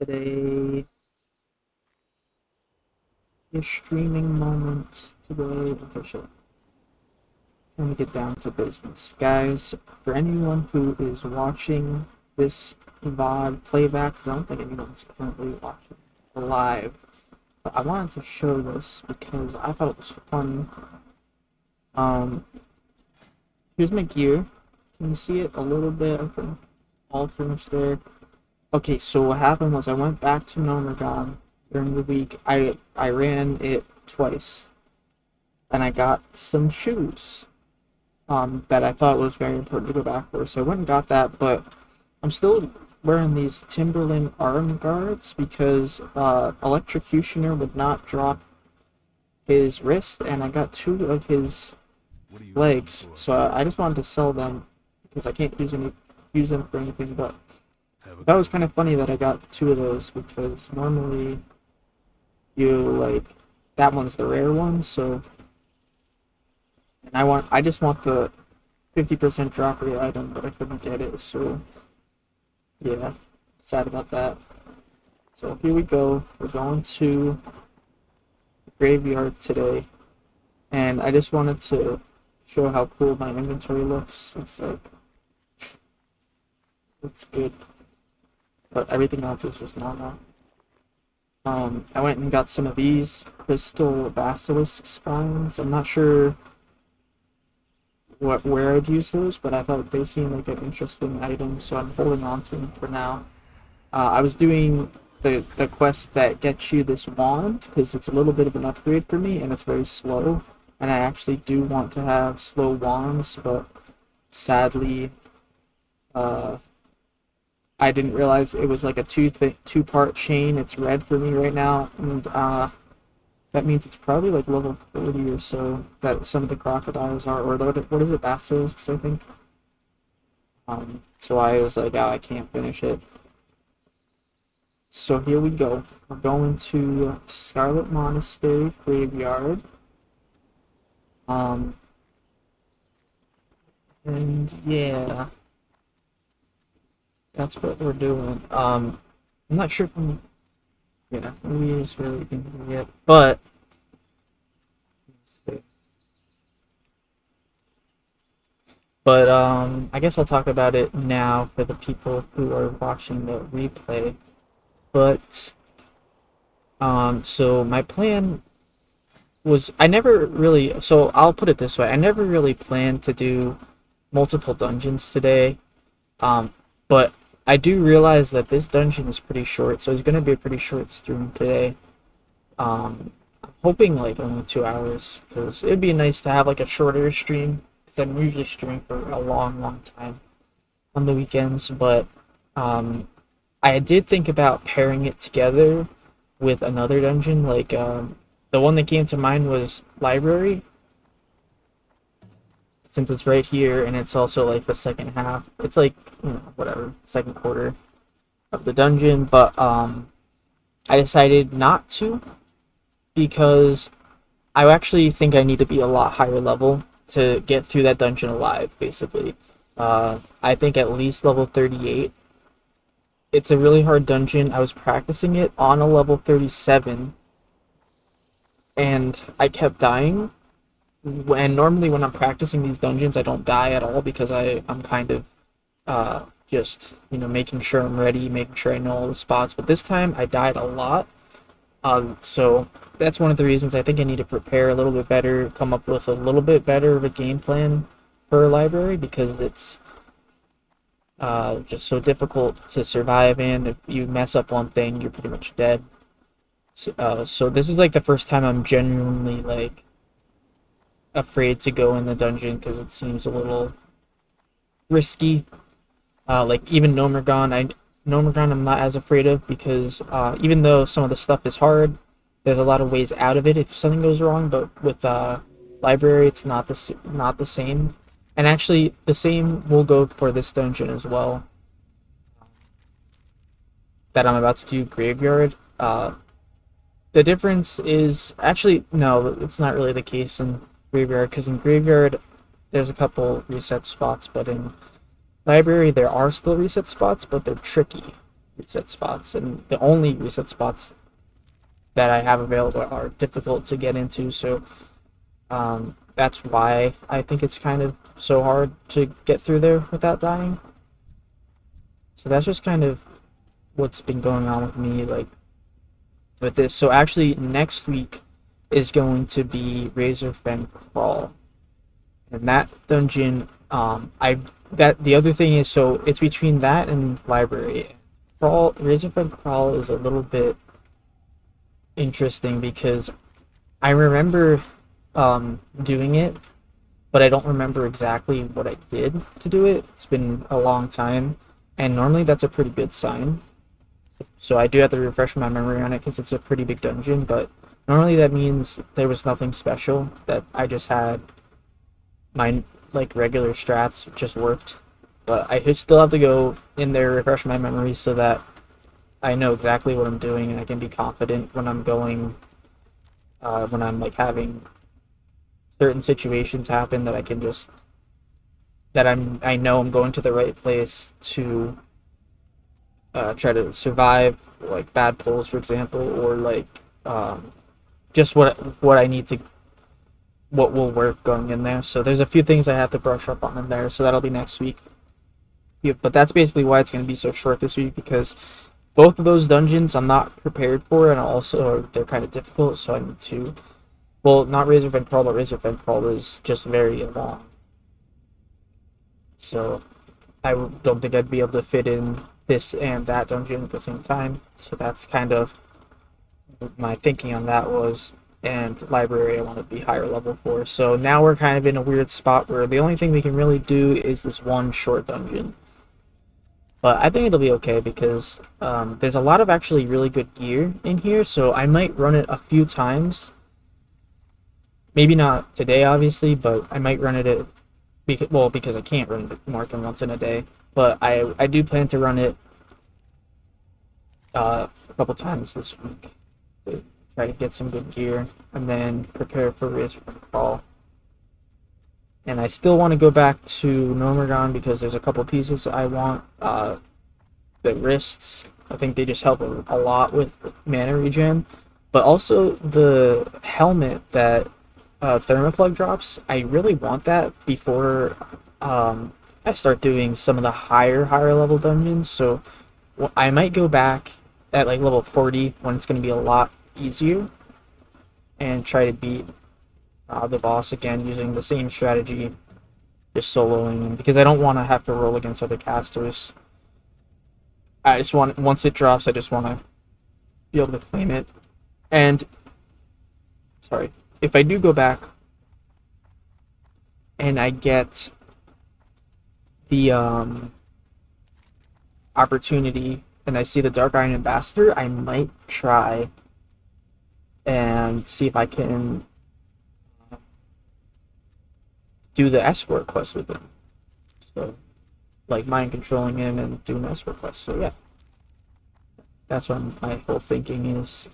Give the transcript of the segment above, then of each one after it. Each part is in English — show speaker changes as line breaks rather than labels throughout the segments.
today. Your streaming moment today. Okay, sure. Let me get down to business. Guys, for anyone who is watching this VOD playback, because I don't think anyone's currently watching live, but I wanted to show this because I thought it was fun. Um, Here's my gear. Can you see it a little bit? I think all pretty much there. Okay, so what happened was I went back to Nomergon during the week. I ran it twice, and I got some shoes that I thought was very important to go back for. So I went and got that, but I'm still wearing these Timberland arm guards because Electrocutioner would not drop his wrist, and I got two of his legs. So I just wanted to sell them because I can't use them for anything. But that was kind of funny that I got two of those because normally you like that one's the rare one. So and I just want the 50% drop rate item, but I couldn't get it. So yeah, sad about that. So here we go. We're going to the graveyard today, and I just wanted to show how cool my inventory looks. It's like looks good, but everything else is just normal. I went and got some of these crystal basilisk spines. I'm not sure where I'd use those, but I thought they seemed like an interesting item, so I'm holding on to them for now. I was doing the quest that gets you this wand because it's a little bit of an upgrade for me and it's very slow. And I actually do want to have slow wands, but sadly, I didn't realize it was like a two-part chain. It's red for me right now, and that means it's probably like level 40 or so that some of the crocodiles are, or what is it, basilisks, I think. So I was like, oh, I can't finish it. So here we go. We're going to Scarlet Monastery Graveyard. And yeah, that's what we're doing. I'm not sure if maybe it's really in here yet, but I guess I'll talk about it now for the people who are watching the replay. But so my plan was I never really, so I'll put it this way, I never really planned to do multiple dungeons today, but I do realize that this dungeon is pretty short, so it's going to be a pretty short stream today. I'm hoping like only 2 hours, because it'd be nice to have like a shorter stream, because I'm usually streaming for a long time on the weekends, but I did think about pairing it together with another dungeon, like the one that came to mind was Library, since it's right here and it's also like the second half. It's like, whatever, second quarter of the dungeon, but I decided not to because I actually think I need to be a lot higher level to get through that dungeon alive, basically. I think at least level 38. It's a really hard dungeon. I was practicing it on a level 37 and I kept dying. And normally when I'm practicing these dungeons, I don't die at all because I'm kind of just, making sure I'm ready, making sure I know all the spots. But this time I died a lot. So that's one of the reasons I think I need to prepare a little bit better, come up with a little bit better of a game plan for a library, because it's just so difficult to survive in. If you mess up one thing, you're pretty much dead. So this is like the first time I'm genuinely like afraid to go in the dungeon because it seems a little risky. Like even Nomergon I'm not as afraid of because even though some of the stuff is hard, there's a lot of ways out of it if something goes wrong. But with Library, it's not the same. And actually, the same will go for this dungeon as well. That I'm about to do, Graveyard. The difference is actually no, it's not really the case in Graveyard, because in Graveyard there's a couple reset spots, but in Library there are still reset spots, but they're tricky reset spots, and the only reset spots that I have available are difficult to get into, so that's why I think it's kind of so hard to get through there without dying. So that's just kind of what's been going on with me, like, with this. So actually, next week is going to be Razor Fen Crawl, and that dungeon, the other thing is, so it's between that and Library. Razor Fen Crawl is a little bit interesting because I remember doing it, but I don't remember exactly what I did to do it. It's been a long time, and normally that's a pretty good sign. So I do have to refresh my memory on it because it's a pretty big dungeon, but normally that means there was nothing special, that I just had my like regular strats just worked. But I still have to go in there, refresh my memory so that I know exactly what I'm doing and I can be confident when I'm going, when I'm like having certain situations happen, that I can just, that I know I'm going to the right place to try to survive like bad pulls, for example, or like just what I need to, what will work going in there. So there's a few things I have to brush up on in there, so that'll be next week. Yeah, but that's basically why it's going to be so short this week, because both of those dungeons I'm not prepared for, and also they're kind of difficult, so I need to, well, not Razor Fen Crawl, but Razor Fen Crawl is just very long. So I don't think I'd be able to fit in this and that dungeon at the same time. So that's kind of my thinking on that was, and Library I want to be higher level for. So now we're kind of in a weird spot where the only thing we can really do is this one short dungeon. But I think it'll be okay because there's a lot of actually really good gear in here, so I might run it a few times. Maybe not today, obviously, but I might run it because I can't run it more than once in a day. But I do plan to run it a couple times this week to try to get some good gear and then prepare for Razor Fen Crawl. And I still want to go back to Nomergon because there's a couple pieces I want. The wrists, I think they just help a lot with mana regen. But also the helmet that Thermoflug drops, I really want that before I start doing some of the higher level dungeons. So I might go back at like level 40 when it's going to be a lot easier and try to beat the boss again using the same strategy, just soloing him, because I don't want to have to roll against other casters. I just want, once it drops, I just want to be able to claim it. And sorry, if I do go back and I get the opportunity and I see the Dark Iron Ambassador, I might try and see if I can do the escort quest with him. So, like, mind controlling him and doing escort quests. So yeah, that's what my whole thinking is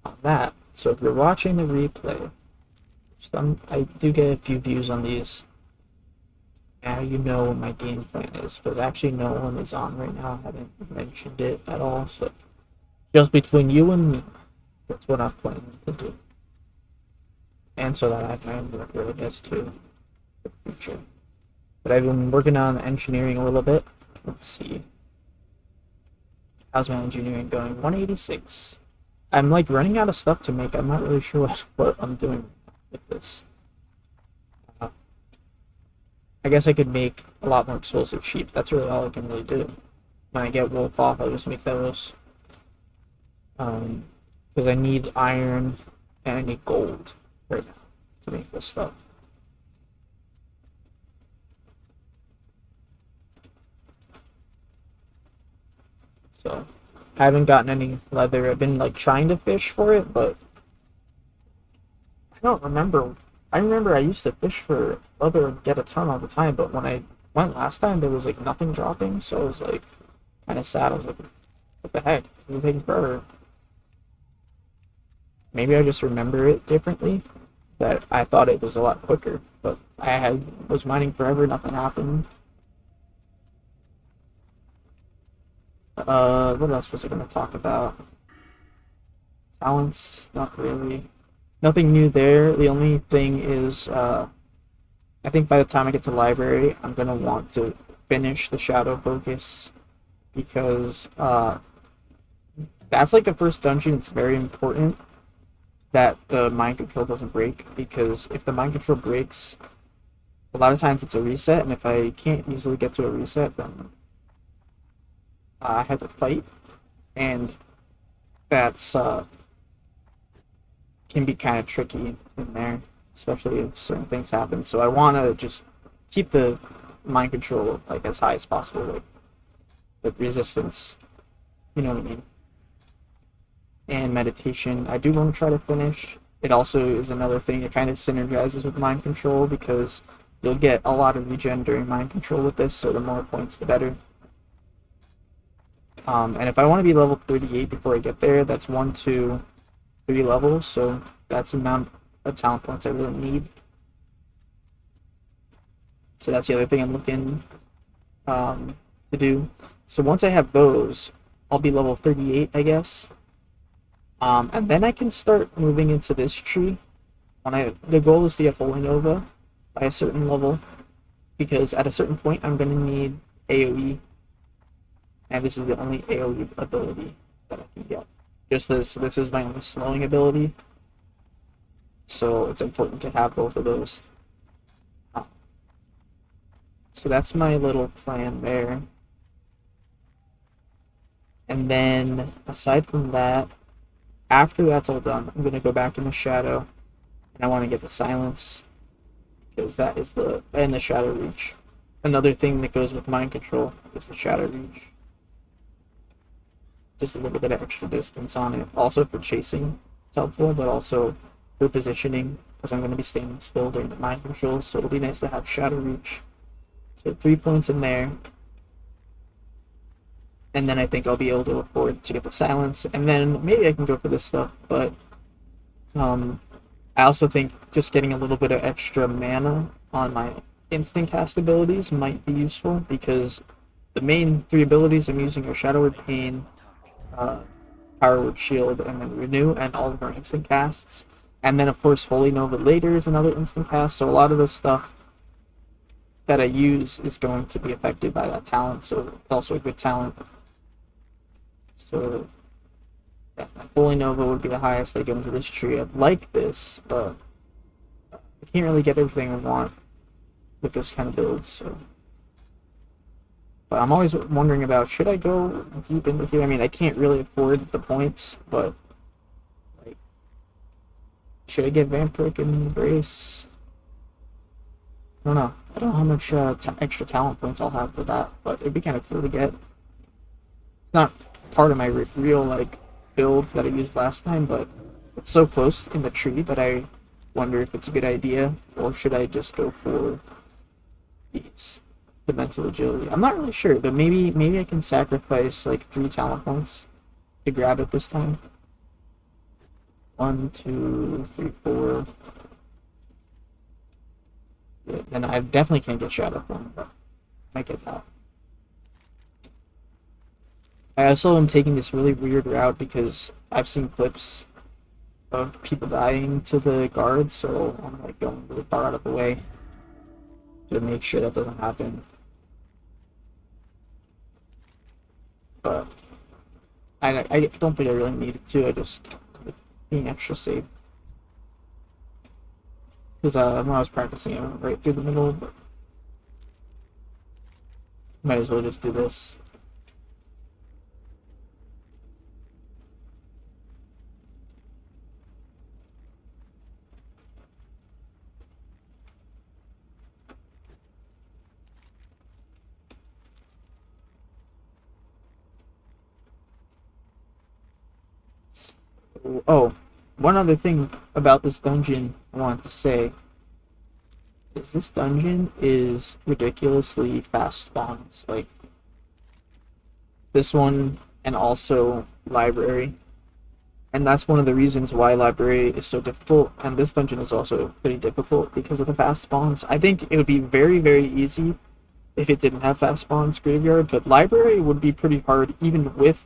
on that. So if you're watching the replay, I do get a few views on these. Now you know what my game plan is, because actually no one is on right now. I haven't mentioned it at all, so just between you and me, that's what I'm planning to do. And so that I have my own work, I guess, too, for the future. But I've been working on engineering a little bit. Let's see. How's my engineering going? 186. I'm like running out of stuff to make. I'm not really sure what I'm doing with this. I guess I could make a lot more explosive sheep. That's really all I can really do. When I get wolf off, I'll just make those. Because I need iron and I need gold right now to make this stuff. So, I haven't gotten any leather. I've been like trying to fish for it, but I don't remember. I remember I used to fish for leather and get a ton all the time, but when I went last time, there was like nothing dropping, so I was like kind of sad. I was like, what the heck? It was taking forever. Maybe I just remember it differently, that I thought it was a lot quicker, but was mining forever, nothing happened. What else was I gonna talk about? Talents, not really. Nothing new there. The only thing is, I think by the time I get to library, I'm gonna want to finish the shadow focus because that's like the first dungeon. It's very important that the mind control doesn't break because if the mind control breaks, a lot of times it's a reset, and if I can't easily get to a reset, then I have to fight, and that's can be kind of tricky in there, especially if certain things happen. So I want to just keep the mind control like as high as possible, like with resistance. You know what I mean? And meditation, I do want to try to finish. It also is another thing. It kind of synergizes with mind control because you'll get a lot of regen during mind control with this. So the more points, the better. And if I want to be level 38 before I get there, that's 1, 2, 3 levels. So that's the amount of talent points I really need. So that's the other thing I'm looking to do. So once I have those, I'll be level 38, I guess. And then I can start moving into this tree. The goal is to get Holy Nova by a certain level, because at a certain point I'm going to need AoE, and this is the only AoE ability that I can get. This is my only slowing ability, so it's important to have both of those. So that's my little plan there. And then aside from that, after that's all done, I'm gonna go back in the shadow, and I want to get the silence because that is the shadow reach. Another thing that goes with mind control is the shadow reach. Just a little bit of extra distance on it. Also for chasing, it's helpful, but also for positioning because I'm going to be standing still during the mind control, so it'll be nice to have shadow reach. So 3 points in there. And then I think I'll be able to afford to get the silence, and then maybe I can go for this stuff, but I also think just getting a little bit of extra mana on my instant cast abilities might be useful, because the main 3 abilities I'm using are Shadow Word Pain, Power Word Shield, and then Renew, and all of our instant casts. And then of course Holy Nova later is another instant cast, so a lot of the stuff that I use is going to be affected by that talent, so it's also a good talent. So yeah, Holy Nova would be the highest I go into this tree. I'd like this, but I can't really get everything I want with this kind of build, so. But I'm always wondering about, should I go deep into here? I mean, I can't really afford the points, but like, should I get Vampiric and Embrace? I don't know. I don't know how much extra talent points I'll have for that, but it'd be kind of cool to get. It's not part of my real like build that I used last time, but it's so close in the tree that I wonder if it's a good idea, or should I just go for the mental agility. I'm not really sure, but maybe I can sacrifice like 3 talent points to grab it this time. 1, 2, 3, 4. Yeah, then I definitely can't get Shadow Form, but I might get that. I also am taking this really weird route because I've seen clips of people dying to the guards, so I'm like going really far out of the way to make sure that doesn't happen. But I don't think I really needed to. I just like, being extra safe, because when I was practicing, I went right through the middle. But might as well just do this. Oh, one other thing about this dungeon I wanted to say is this dungeon is ridiculously fast spawns. Like this one, and also library. And that's one of the reasons why library is so difficult, and this dungeon is also pretty difficult because of the fast spawns. I think it would be very, very easy if it didn't have fast spawns graveyard, but library would be pretty hard even with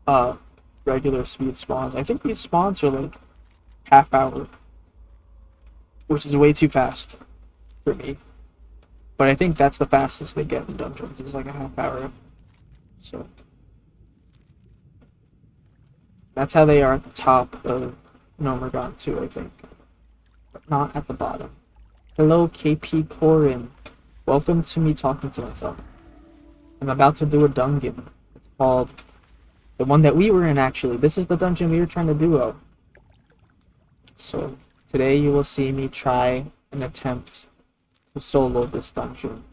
uh regular speed spawns. I think these spawns are like half hour, which is way too fast for me. But I think that's the fastest they get in dungeons, is like a half hour. So that's how they are at the top of Nomergon too, I think. But not at the bottom. Hello KP Corin. Welcome to me talking to myself. I'm about to do a dungeon. It's called the one that we were in actually. This is the dungeon we were trying to duo. So today you will see me try an attempt to solo this dungeon.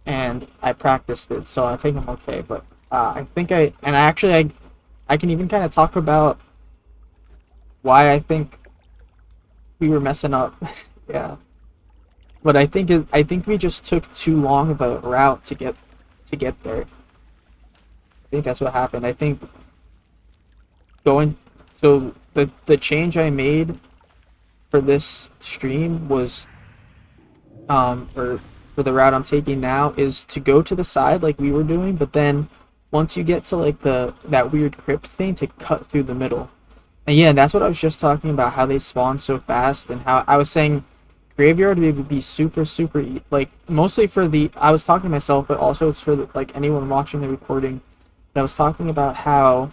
And I practiced it, so I think I'm okay, but I can even kind of talk about why I think we were messing up. Yeah. But I think we just took too long of a route to get there. I think that's what happened. I think the change I made for this stream was or for the route I'm taking now is to go to the side like we were doing, but then once you get to like that weird crypt thing, to cut through the middle. And yeah, that's what I was just talking about, how they spawn so fast, and how I was saying graveyard would be super like mostly for the, I was talking to myself, but also it's for like anyone watching the recording. And I was talking about how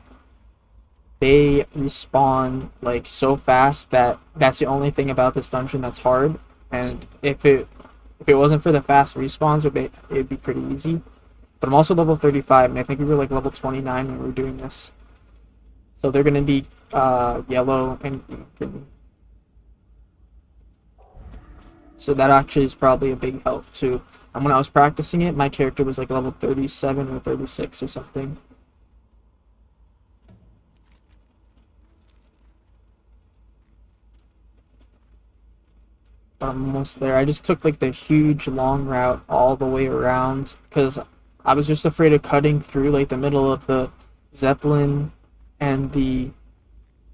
they respawn like so fast that that's the only thing about this dungeon that's hard. And if it wasn't for the fast respawns, it'd be pretty easy. But I'm also level 35, and I think we were like level 29 when we were doing this. So they're gonna be yellow and green. So that actually is probably a big help too. And when I was practicing it, my character was like level 37 or 36 or something. But I'm almost there. I just took like the huge long route all the way around because I was just afraid of cutting through like the middle of the Zeppelin and the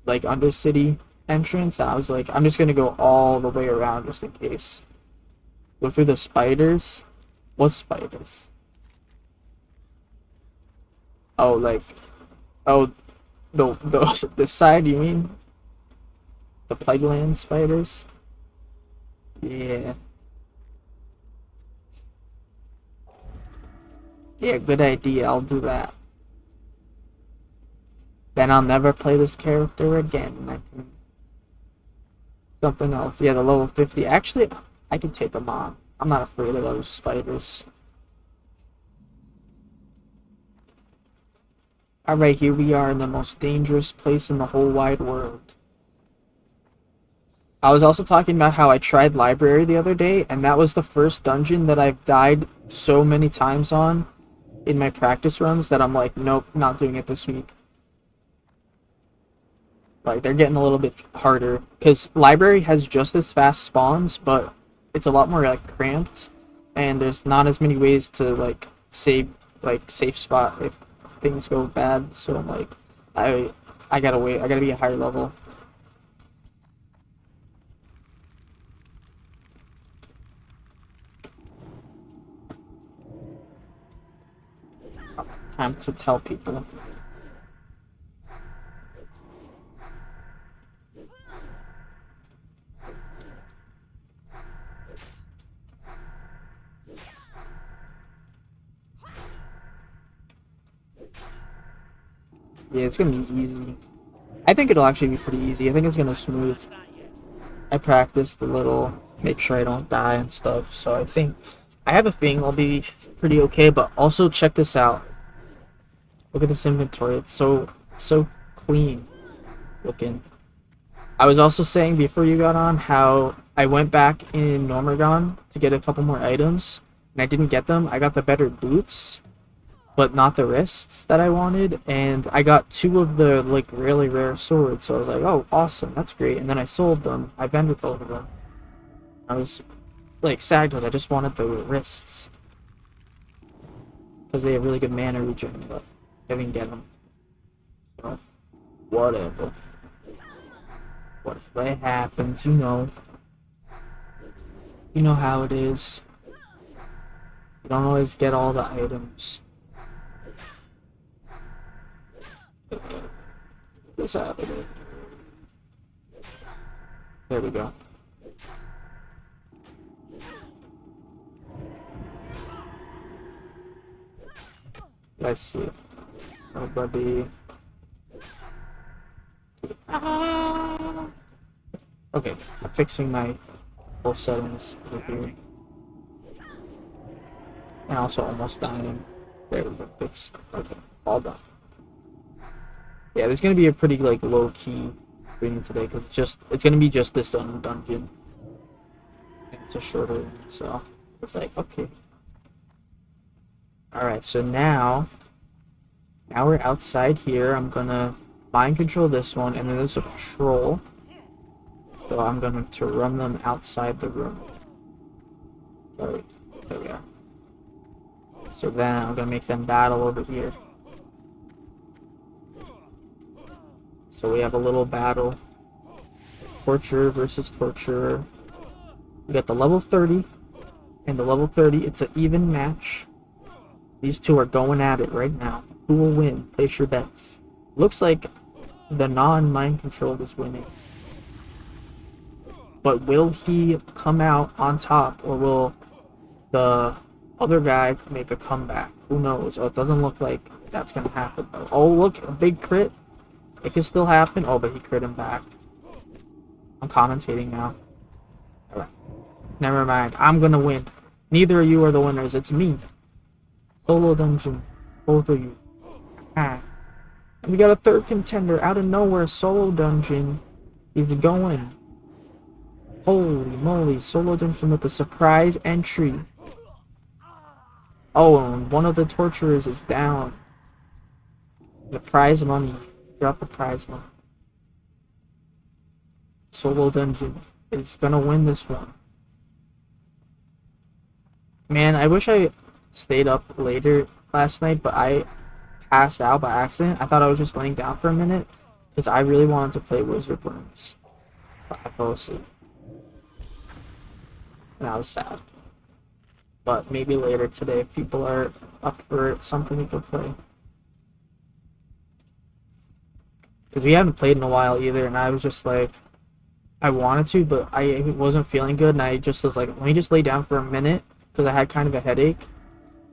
like Undercity entrance. I was like, I'm just gonna go all the way around just in case. Go through the spiders. What spiders? Oh, like, oh, those this side, you mean? The Plagueland spiders? Yeah. Yeah, good idea. I'll do that. Then I'll never play this character again. I can... Something else. Yeah, the level 50. Actually, I can take them on. I'm not afraid of those spiders. Alright, here we are in the most dangerous place in the whole wide world. I was also talking about how I tried library the other day, and that was the first dungeon that I've died so many times on in my practice runs that I'm like, nope, not doing it this week. Like, they're getting a little bit harder, because library has just as fast spawns, but it's a lot more like cramped, and there's not as many ways to like save, like safe spot if things go bad. So I'm like, I gotta wait. I gotta be a higher level. Time to tell people. Yeah, it's gonna be easy. I think it'll actually be pretty easy. I think it's gonna smooth. I practiced a little, make sure I don't die and stuff. So I think I have a feeling I'll be pretty okay. But also check this out. Look at this inventory. It's so clean looking. I was also saying before you got on how I went back in Normergon to get a couple more items, and I didn't get them. I got the better boots, but not the wrists that I wanted, and I got 2 of the like really rare swords. So I was like, oh, awesome, that's great. And then I sold them. I vended both of them. I was like sad because I just wanted the wrists because they have really good mana regen, but I didn't get them. So whatever. Whatever happens, you know. You know how it is. You don't always get all the items. What's happening? There we go. Let's see. Nobody. Ah. Okay, I'm fixing my full settings over here. And also almost dying. There we go, fixed. Okay, all done. Yeah, there's gonna be a pretty like low key reading today because it's gonna be just this dungeon. And it's a shorter one, so it's like okay. Alright, so now we're outside here. I'm gonna mind control this one, and then there's a patrol. So I'm going to run them outside the room. There we are. So then I'm going to make them battle over here. So we have a little battle. Torturer versus Torturer. We got the level 30 and the level 30. It's an even match. These two are going at it right now. Who will win? Place your bets. Looks like the non-mind controlled is winning. But will he come out on top, or will the other guy make a comeback? Who knows? Oh, it doesn't look like that's going to happen, though. Oh, look, a big crit. It can still happen. Oh, but he crit him back. I'm commentating now. Alright. Never mind. I'm going to win. Neither of you are the winners. It's me. Solodungeon. Both of you. Ah. And we got a third contender out of nowhere. Solodungeon. He's going. Holy moly, Solodungeon with a surprise entry. Oh, and one of the torturers is down. The prize money. Drop the prize money. Solodungeon is gonna win this one. Man, I wish I stayed up later last night, but I passed out by accident. I thought I was just laying down for a minute, because I really wanted to play Wizard Worms. But I fell asleep. And I was sad. But maybe later today, if people are up for something we could play. Because we haven't played in a while either, and I was just like, I wanted to, but I wasn't feeling good, and I just was like, let me just lay down for a minute, because I had kind of a headache.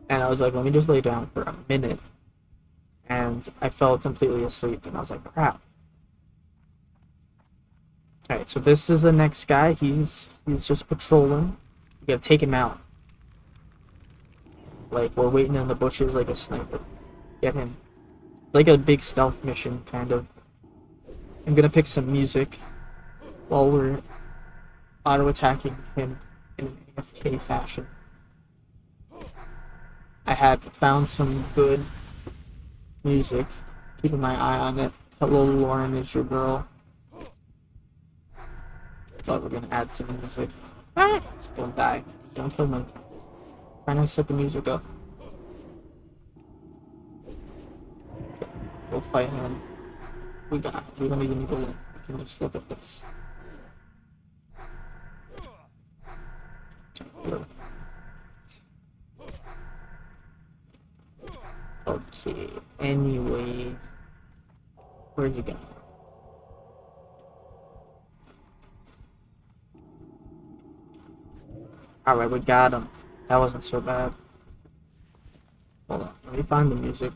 And I was like, let me just lay down for a minute. And I fell completely asleep, and I was like, crap. Alright, so this is the next guy. He's just patrolling. We gotta take him out. Like, we're waiting in the bushes like a sniper. Get him. Like a big stealth mission, kind of. I'm gonna pick some music while we're auto-attacking him in an AFK fashion. I had found some good music. Keeping my eye on it. Hello, Lauren is your girl. But we're gonna add some music. Ah! Don't die. Don't kill me. Try not to set the music up. Okay. We'll fight him. We got it. We don't even need to look. We can just look at this. Okay. Anyway. Where'd you go? Alright, we got him. That wasn't so bad. Hold on, let me find the music.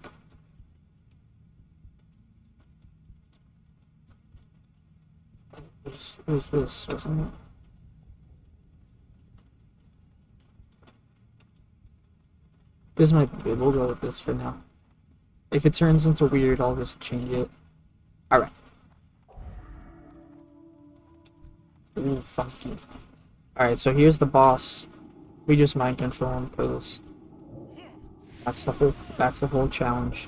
It was this, wasn't it? This might be good. We'll go with this for now. If it turns into weird, I'll just change it. Alright. Ooh, funky. Alright, so here's the boss. We just mind control him because that's the whole challenge.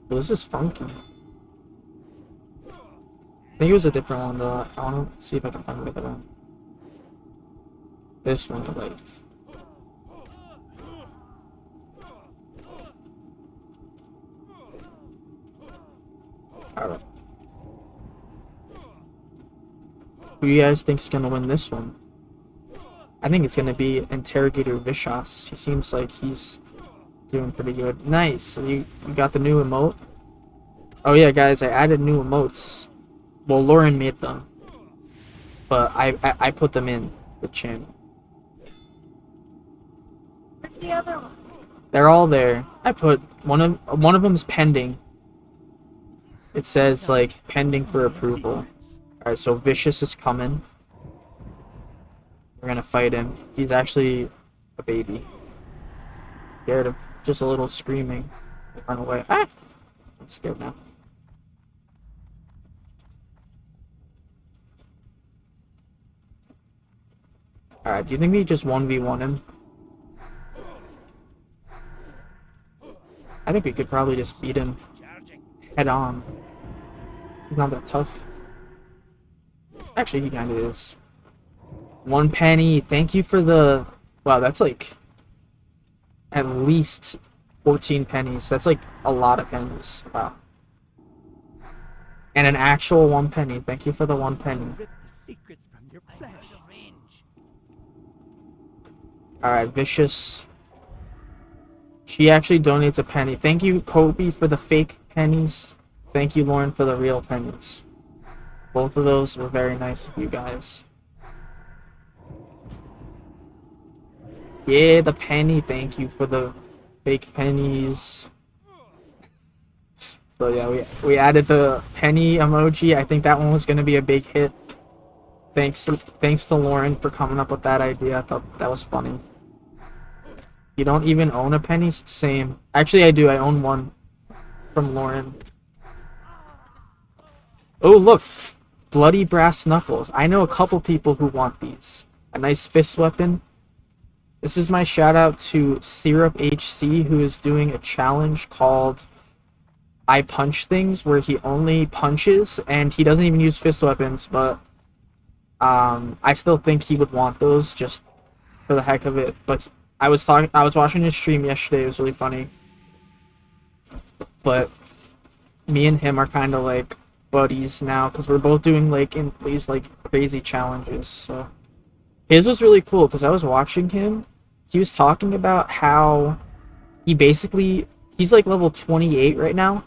Well, this is funky. I think it was a different one though. I want to see if I can find the other one. This one I liked. Alright. Who do you guys think's gonna win this one? I think it's gonna be Interrogator Vicious. He seems like he's doing pretty good. Nice. You got the new emote? Oh yeah, guys, I added new emotes. Well, Lauren made them, but I put them in the channel.
Where's the other one?
They're all there. I put one of them's pending. It says like pending for approval. All right, so Vicious is coming. We're gonna fight him. He's actually a baby. Scared of just a little screaming. Run away. Ah! I'm scared now. Alright, do you think we just 1v1 him? I think we could probably just beat him head on. He's not that tough. Actually, he kinda is. 1 penny. Thank you for the... Wow, that's like... at least 14 pennies. That's like a lot of pennies. Wow. And an actual 1 penny. Thank you for the 1 penny. Alright, Vicious. She actually donates a penny. Thank you, Kobe, for the fake pennies. Thank you, Lauren, for the real pennies. Both of those were very nice of you guys. Yeah, the penny. Thank you for the fake pennies. So yeah, we added the penny emoji. I think that one was gonna be a big hit. Thanks to Lauren for coming up with that idea. I thought that was funny. You don't even own a penny? Same. Actually, I do. I own one from Lauren. Oh, look! Bloody brass knuckles. I know a couple people who want these. A nice fist weapon. This is my shout out to SSF HC, who is doing a challenge called I Punch Things, where he only punches and he doesn't even use fist weapons, but I still think he would want those just for the heck of it. But I was watching his stream yesterday. It was really funny. But me and him are kind of like buddies now because we're both doing like in these like crazy challenges. So his was really cool because I was watching him. He was talking about how he's like level 28 right now,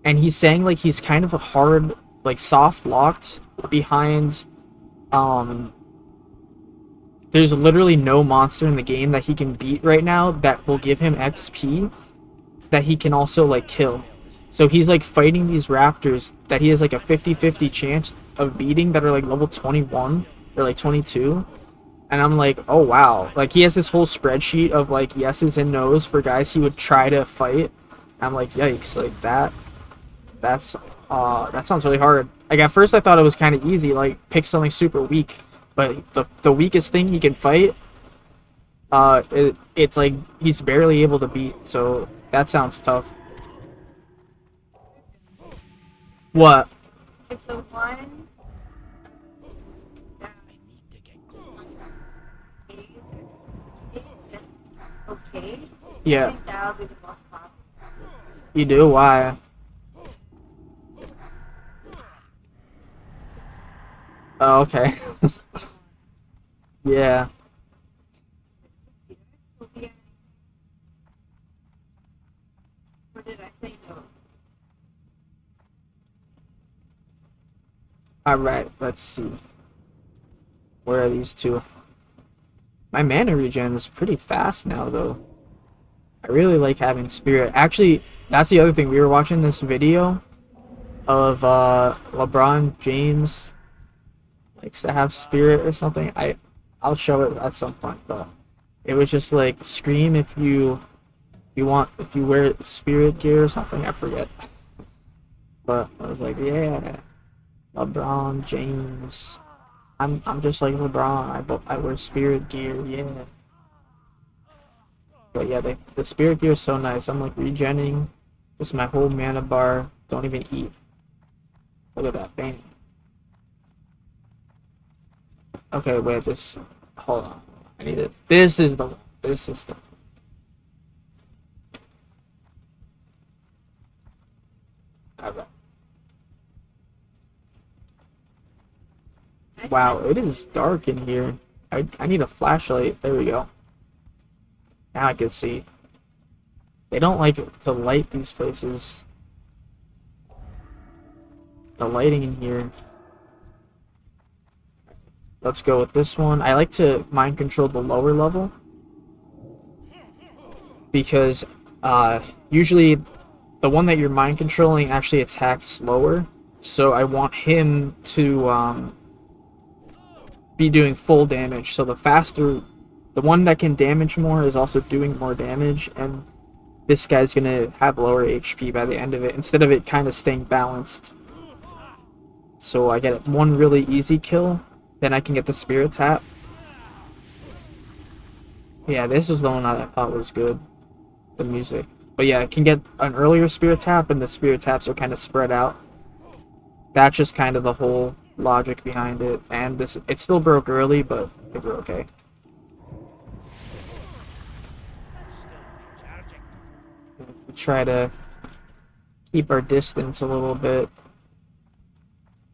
and he's saying like he's kind of a hard, like soft locked behind. There's literally no monster in the game that he can beat right now that will give him XP that he can also like kill. So he's like fighting these raptors that he has like a 50-50 chance of beating that are like level 21 or like 22. And I'm like, oh wow. Like he has this whole spreadsheet of like yeses and nos for guys he would try to fight. I'm like, yikes, like that sounds really hard. Like at first I thought it was kind of easy, like pick something super weak. But the weakest thing he can fight, it's like he's barely able to beat. So that sounds tough. What?
If the one okay,
Yeah.
I think that'll be the most problem.
You do? Why? Oh, okay. Yeah.
Or did I say no?
Alright, let's see. Where are these two? My mana regen is pretty fast now, though. I really like having spirit. Actually, that's the other thing. We were watching this video of LeBron James likes to have spirit or something. I'll show it at some point, but it was just like scream if you wear spirit gear or something. I forget. But I was like, yeah, LeBron James. I'm just like LeBron. I wear spirit gear, yeah. But yeah, the spirit gear is so nice. I'm like regenning just my whole mana bar. Don't even eat. Look at that, bang. Okay, wait, hold on. I need it. This is the. Alright. Wow, it is dark in here. I need a flashlight. There we go. Now I can see. They don't like to light these places. The lighting in here. Let's go with this one. I like to mind control the lower level because usually the one that you're mind controlling actually attacks slower. So I want him to be doing full damage. So the faster, the one that can damage more is also doing more damage, and this guy's gonna have lower HP by the end of it instead of it kind of staying balanced. So I get one really easy kill, then I can get the spirit tap. Yeah, this was the one I thought was good, the music. But yeah, I can get an earlier spirit tap, and the spirit taps are kind of spread out. That's just kind of the whole logic behind it. And this, it still broke early, but I think we're okay. We try to keep our distance a little bit.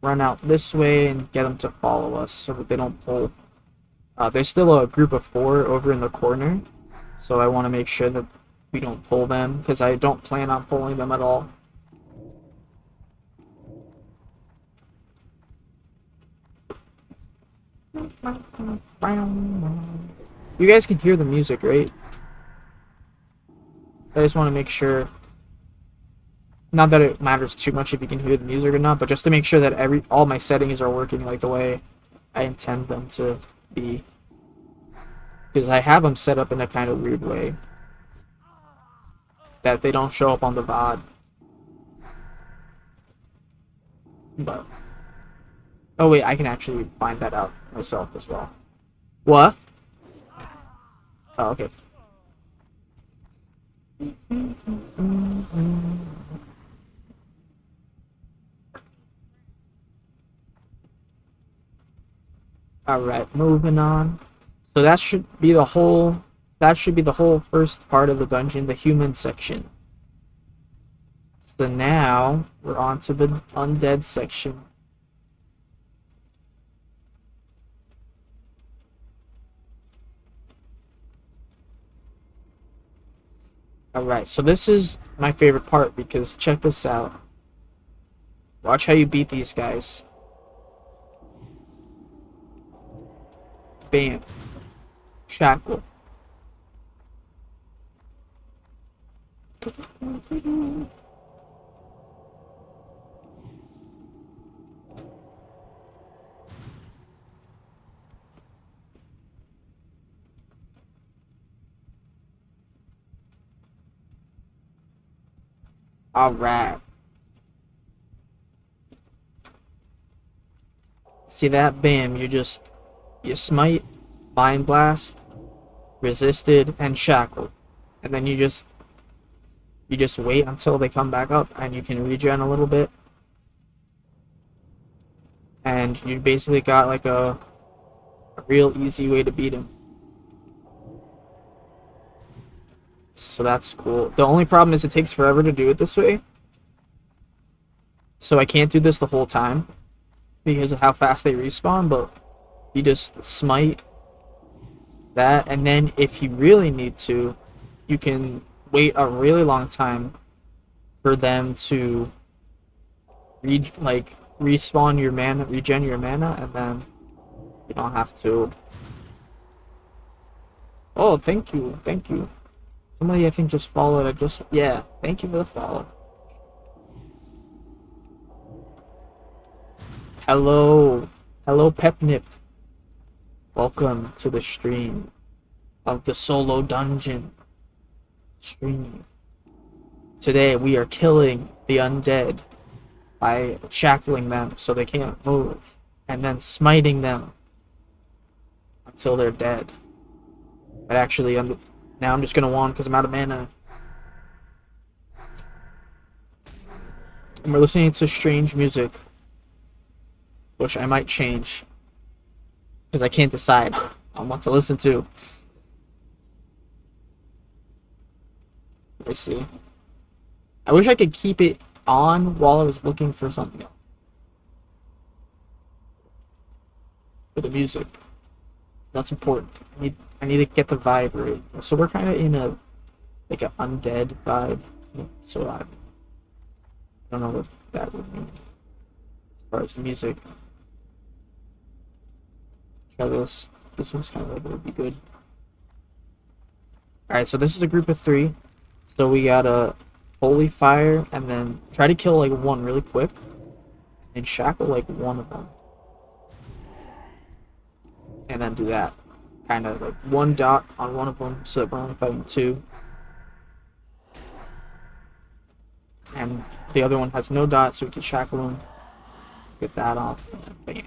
Run out this way and get them to follow us so that they don't pull. There's still a group of 4 over in the corner, so I want to make sure that we don't pull them, because I don't plan on pulling them at all. You guys can hear the music, right? I just want to make sure, not that it matters too much if you can hear the music or not, but just to make sure that all my settings are working like the way I intend them to be. Because I have them set up in a kind of weird way that they don't show up on the VOD. But oh wait, I can actually find that out myself as well. What? Oh, okay. Alright, moving on. So that should be the whole first part of the dungeon, the human section. So now we're on to the undead section. Alright, so this is my favorite part because check this out. Watch how you beat these guys. Bam. Shackle. Alright. See that? Bam, you smite, mind blast, resisted, and shackle. And then you just wait until they come back up and you can regen a little bit. And you basically got like a real easy way to beat him. So that's cool. The only problem is it takes forever to do it this way. So I can't do this the whole time because of how fast they respawn, but you just smite that, and then if you really need to, you can wait a really long time for them to respawn your mana, regen your mana, and then you don't have to. Oh, thank you, thank you. Somebody I think just followed. Yeah, thank you for the follow. Hello, Pepnip. Welcome to the stream of the Solodungeon stream. Today we are killing the undead by shackling them so they can't move, and then smiting them until they're dead. But actually, now I'm just gonna wand because I'm out of mana. And we're listening to strange music, which I might change because I can't decide on what to listen to. Let me see. I wish I could keep it on while I was looking for something else. For the music. That's important. I need to get the vibe right. So we're kind of in a like an undead vibe. So I don't know what that would mean as far as the music. Try this. This one's kind of like it would be good. All right, so this is a group of 3. So we got a holy fire, and then try to kill like one really quick, and shackle like one of them, and then do that. Kind of like 1 dot on one of them, so that we're only fighting 2. And the other one has no dot, so we can shackle him. Get that off. Bam.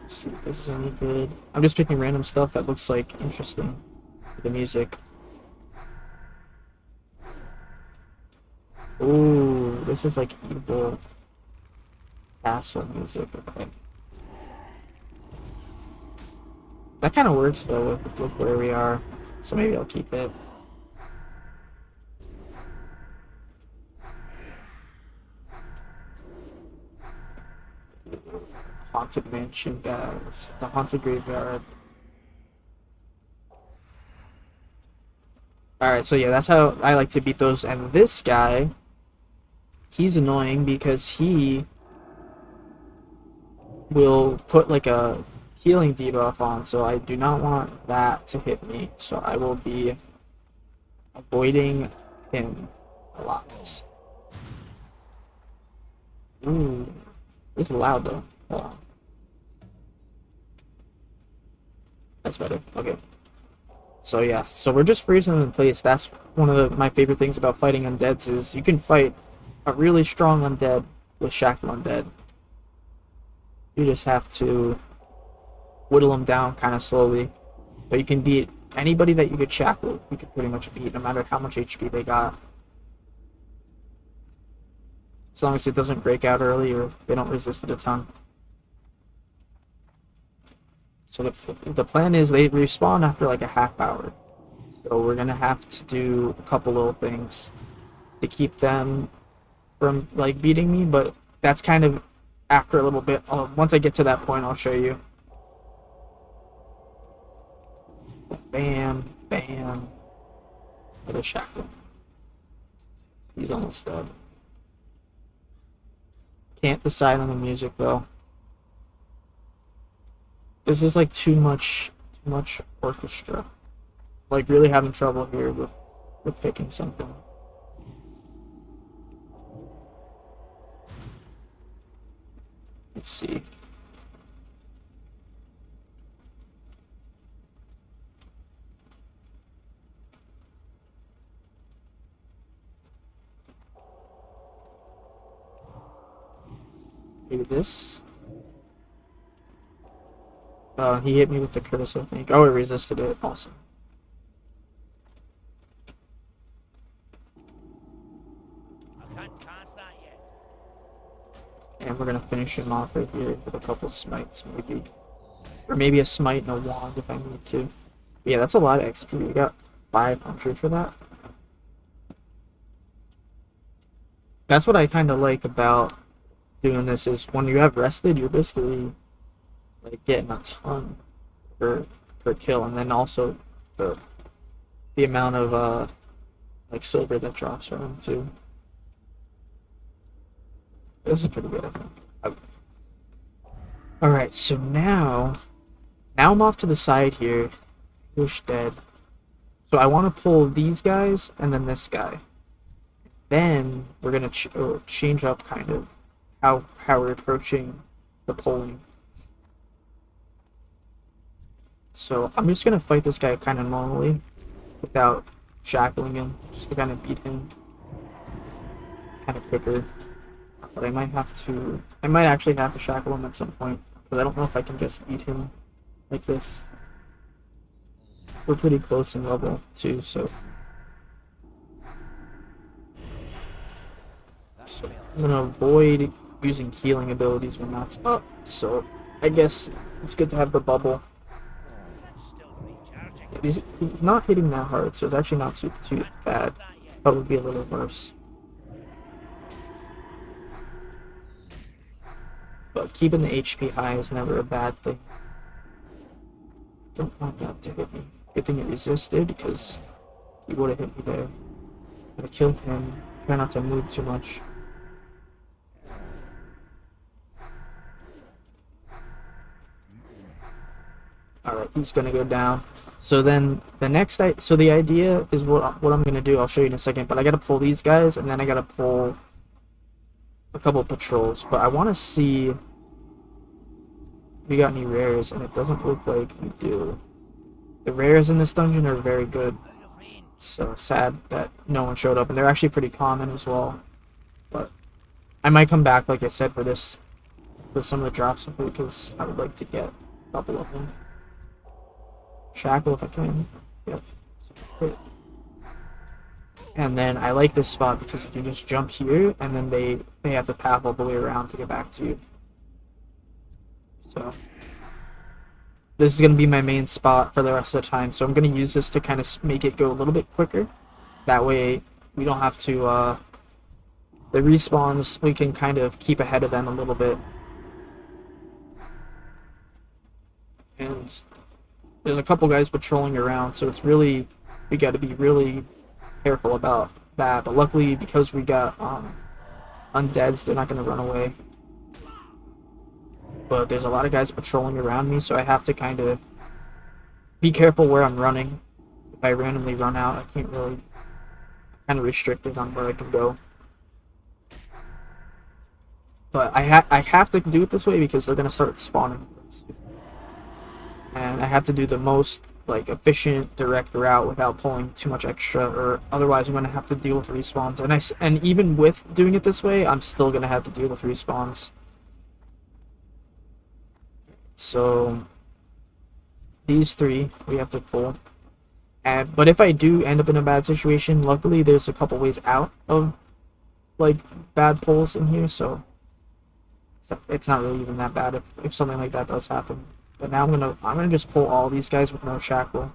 Let's see if this is any good. I'm just picking random stuff that looks like interesting for the music. Ooh, this is like evil castle music. Okay. That kind of works though with where we are, so maybe I'll keep it. Haunted mansion, guys. It's a haunted graveyard. Alright, so yeah, that's how I like to beat those. And this guy, he's annoying because he will put like a healing debuff on, so I do not want that to hit me. So I will be avoiding him a lot. Ooh, this is loud though. Hold on. That's better. Okay. So yeah, so we're just freezing them in place. That's one of my favorite things about fighting undeads is you can fight a really strong undead with Shackle undead. You just have to whittle them down kind of slowly. But you can beat anybody that you could shackle. You could pretty much beat no matter how much HP they got. As long as it doesn't break out early or they don't resist it a ton. So the plan is they respawn after like a half hour. So we're gonna have to do a couple little things to keep them from like beating me, but that's kind of after a little bit. Once I get to that point, I'll show you. Bam, bam. With a shackle. He's almost dead. Can't decide on the music though. This is like too much orchestra. Like really having trouble here with picking something. Let's see. Maybe this. He hit me with the curse, I think. Oh, it resisted it. Awesome.
I can't cast that yet.
And we're gonna finish him off right here with a couple smites, maybe. Or maybe a smite and a wand if I need to. But yeah, that's a lot of XP. We got 500 for that. That's what I kind of like about doing this is when you have rested, you're basically like getting a ton per kill, and then also the amount of like silver that drops from them too. This is pretty good, I think. Okay. All right, so now I'm off to the side here. Push dead. So I want to pull these guys and then this guy. Then we're gonna change up kind of how we're approaching the pulling. So I'm just gonna fight this guy kind of normally, without shackling him, just to kind of beat him kind of quicker. But I might actually have to shackle him at some point, because I don't know if I can just beat him like this. We're pretty close in level too, so I'm gonna avoid using healing abilities when that's up. So I guess it's good to have the bubble. He's not hitting that hard, so it's actually not too bad. Probably be a little worse. But keeping the HP high is never a bad thing. Don't want that to hit me. Good thing it resisted, because he would have hit me there. Gotta kill him. Try not to move too much. Alright, he's gonna go down. So then the next so the idea is what I'm gonna do. I'll show you in a second, but I gotta pull these guys, and then I gotta pull a couple patrols. But I want to see if we got any rares, and it doesn't look like we do. The rares in this dungeon are very good. So sad that no one showed up, and they're actually pretty common as well. But I might come back, like I said, for this, for some of the drops, because I would like to get a couple of them. Shackle if I can. Yep. And then I like this spot because you can just jump here, and then they have to path all the way around to get back to you. So this is going to be my main spot for the rest of the time. So I'm going to use this to kind of make it go a little bit quicker. That way we don't have to, the respawns, we can kind of keep ahead of them a little bit. And there's a couple guys patrolling around, so it's really, we got to be really careful about that. But luckily, because we got undeads, they're not going to run away. But there's a lot of guys patrolling around me, so I have to kind of be careful where I'm running. If I randomly run out, I can't really, kind of restricted on where I can go. But I have to do it this way because they're going to start spawning. And I have to do the most like efficient direct route without pulling too much extra, or otherwise I'm going to have to deal with respawns. And even with doing it this way, I'm still going to have to deal with respawns. So these three we have to pull. But if I do end up in a bad situation, luckily there's a couple ways out of like bad pulls in here, so it's not really even that bad if something like that does happen. But now I'm gonna just pull all these guys with no shackle.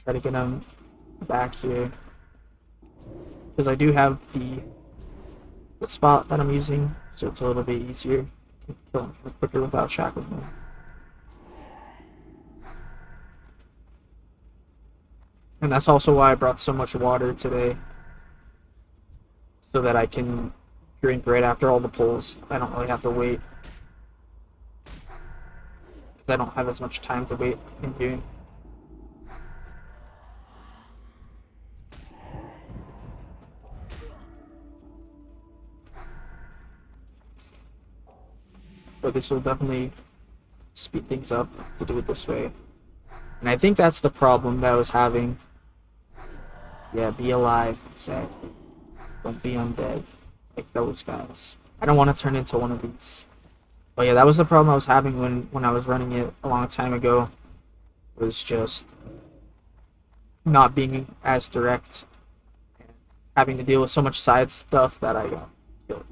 Try to get them back here, because I do have the spot that I'm using, so it's a little bit easier to kill them quicker without shackles. And that's also why I brought so much water today, so that I can drink right after all the pulls. I don't really have to wait. I don't have as much time to wait in here. But this will definitely speed things up to do it this way. And I think that's the problem that I was having. Yeah, be alive, exactly. Don't be undead like those guys. I don't want to turn into one of these. But yeah, that was the problem I was having when I was running it a long time ago. Was just not being as direct, and having to deal with so much side stuff that I got killed.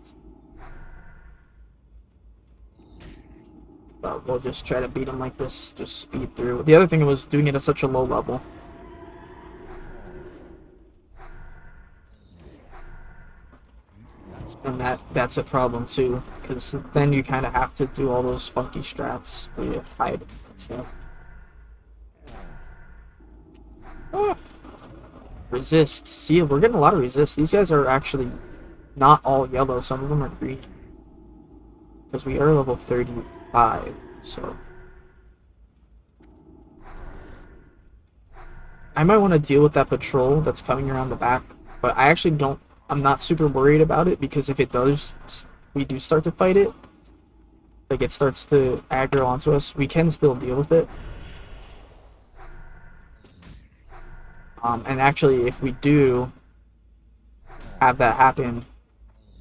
But we'll just try to beat him like this, just speed through. The other thing was doing it at such a low level. And that's a problem too, because then you kind of have to do all those funky strats where you hide and stuff. Ah. Resist. See, we're getting a lot of resist. These guys are actually not all yellow. Some of them are green. Because we are level 35, so I might want to deal with that patrol that's coming around the back, but I actually don't. I'm not super worried about it, because if it does, we do start to fight it, like it starts to aggro onto us, we can still deal with it. And actually, if we do have that happen,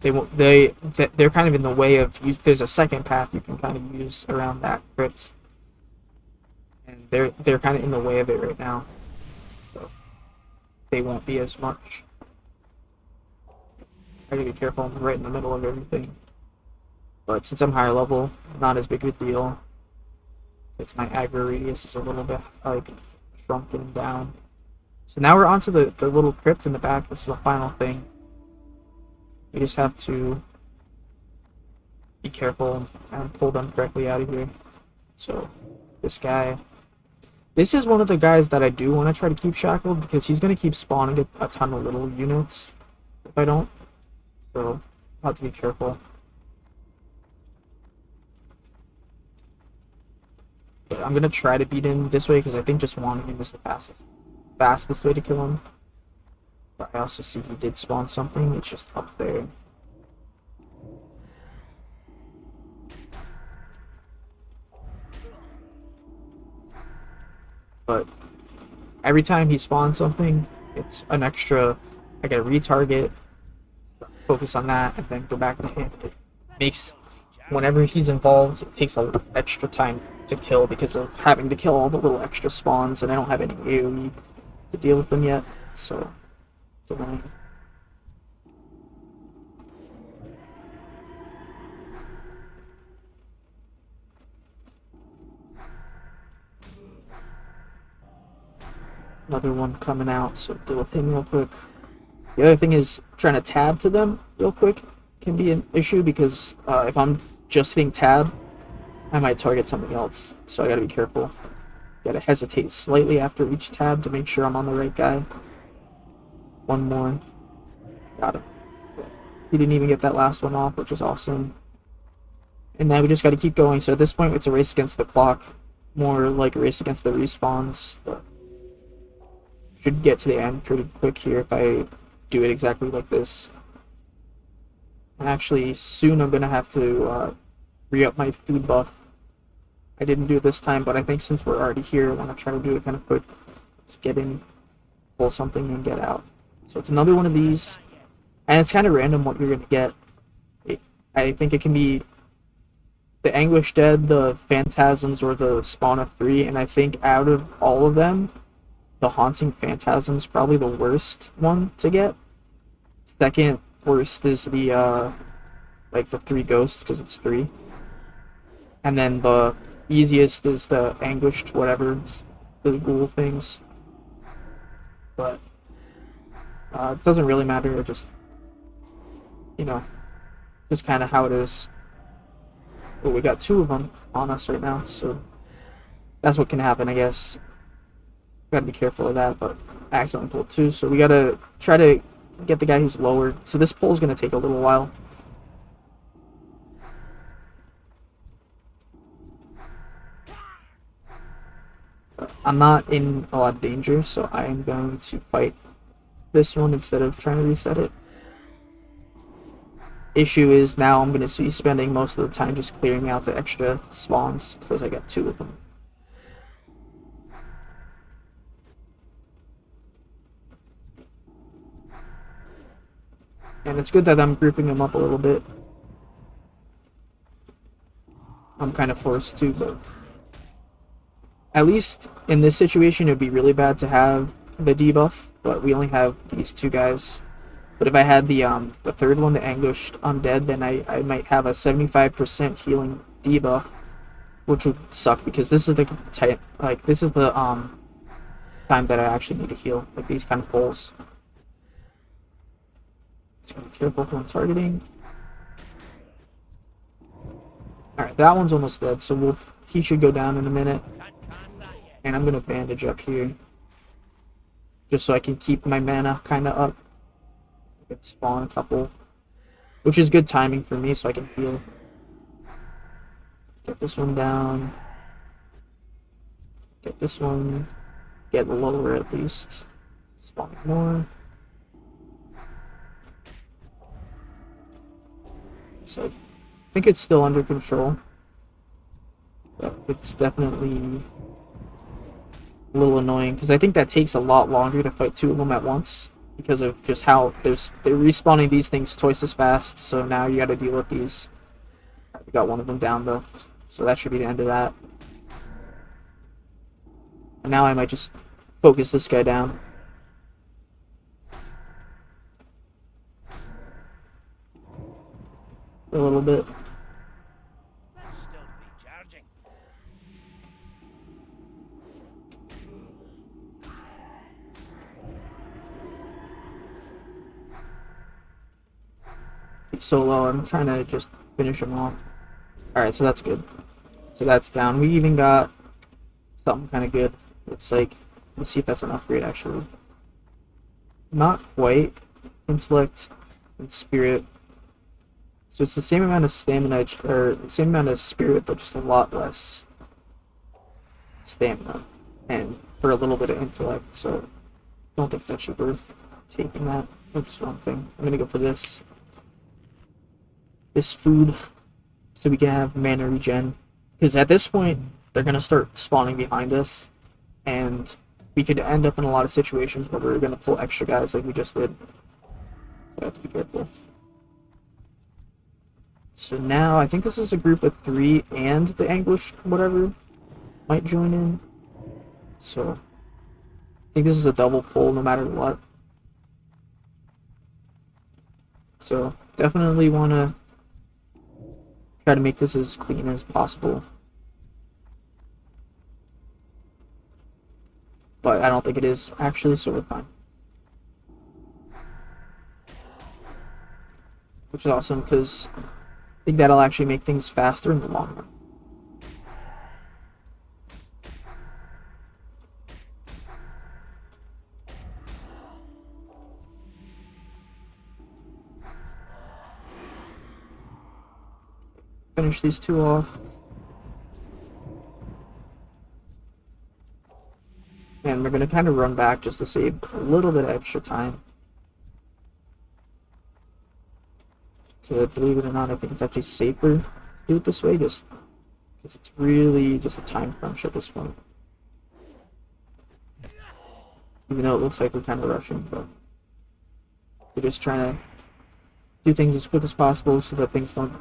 they're kind of in the way of there's a second path you can kind of use around that crypt, and they're kind of in the way of it right now, so they won't be as much. I gotta be careful, I'm right in the middle of everything. But since I'm higher level, not as big of a deal. It's my aggro radius is a little bit like shrunken down. So now we're onto the little crypt in the back. This is the final thing. We just have to be careful and pull them correctly out of here. So this guy, this is one of the guys that I do want to try to keep shackled because he's going to keep spawning a ton of little units if I don't. So I'll have to be careful. But I'm going to try to beat him this way because I think just wanting him is the fastest way to kill him. But I also see he did spawn something, it's just up there. But every time he spawns something, it's an extra, I gotta retarget, focus on that, and then go back to him. It makes, whenever he's involved, it takes a extra time to kill because of having to kill all the little extra spawns, and I don't have any AoE to deal with them yet, so it's annoying. Another one coming out, so deal with him real quick. The other thing is trying to tab to them real quick can be an issue because if I'm just hitting tab, I might target something else, so I gotta be careful. Gotta hesitate slightly after each tab to make sure I'm on the right guy. One more. Got him. He didn't even get that last one off, which is awesome. And now we just gotta keep going, so at this point it's a race against the clock. More like a race against the respawns. But should get to the end pretty quick here if I do it exactly like this. And actually, soon I'm gonna have to re-up my food buff. I didn't do it this time, but I think since we're already here, I want to try to do it kind of quick. Just get in, pull something, and get out. So it's another one of these, and it's kind of random what you're gonna get. I think it can be the Anguish Dead, the Phantasms, or the Spawn of 3, and I think out of all of them, the Haunting Phantasm is probably the worst one to get. Second worst is the like the 3 ghosts because it's 3, and then the easiest is the Anguished whatever, the ghoul things. But it doesn't really matter. It just, you know, just kind of how it is. But we got 2 of them on us right now, so that's what can happen, I guess. Gotta be careful of that, but I accidentally pulled 2, so we gotta try to get the guy who's lower. So this pull is gonna take a little while. But I'm not in a lot of danger, so I am going to fight this one instead of trying to reset it. Issue is now I'm gonna be spending most of the time just clearing out the extra spawns because I got 2 of them. And it's good that I'm grouping them up a little bit. I'm kind of forced to, but at least in this situation it would be really bad to have the debuff, but we only have these 2 guys. But if I had the 3rd one, the Anguished Undead, then I might have a 75% healing debuff, which would suck because this is the type, like this is the time that I actually need to heal, like these kind of pulls. Just gotta be careful when targeting. Alright, that one's almost dead, so he should go down in a minute. And I'm gonna bandage up here, just so I can keep my mana kind of up. I can spawn a couple, which is good timing for me, so I can heal. Get this one down. Get this one. Get lower at least. Spawn more. So I think it's still under control, but it's definitely a little annoying because I think that takes a lot longer to fight 2 of them at once because of just how they're respawning these things twice as fast. So now you got to deal with these. We got one of them down though, so that should be the end of that. And now I might just focus this guy down. A little bit.
That's still recharging.
He's so low, I'm trying to just finish him off. Alright, so that's good. So that's down. We even got something kind of good. Looks like, let's see if that's an upgrade actually. Not quite. Intellect and spirit. So it's the same amount of stamina, or the same amount of spirit, but just a lot less stamina. And for a little bit of intellect, so I don't think it's actually worth taking that. Oops, wrong thing. I'm gonna go for this. This food, so we can have mana regen. Because at this point, they're gonna start spawning behind us, and we could end up in a lot of situations where we're gonna pull extra guys like we just did. So I have to be careful. So now, I think this is a group of 3, and the Anguish, whatever, might join in. So, I think this is a double pull no matter what. So, definitely want to try to make this as clean as possible. But I don't think it is, actually, so we're fine. Which is awesome, because I think that'll actually make things faster in the long run. Finish these 2 off. And we're going to kind of run back just to save a little bit of extra time. So believe it or not, I think it's actually safer to do it this way, just because it's really just a time crunch at this point. Even though it looks like we're kind of rushing, but we're just trying to do things as quick as possible so that things don't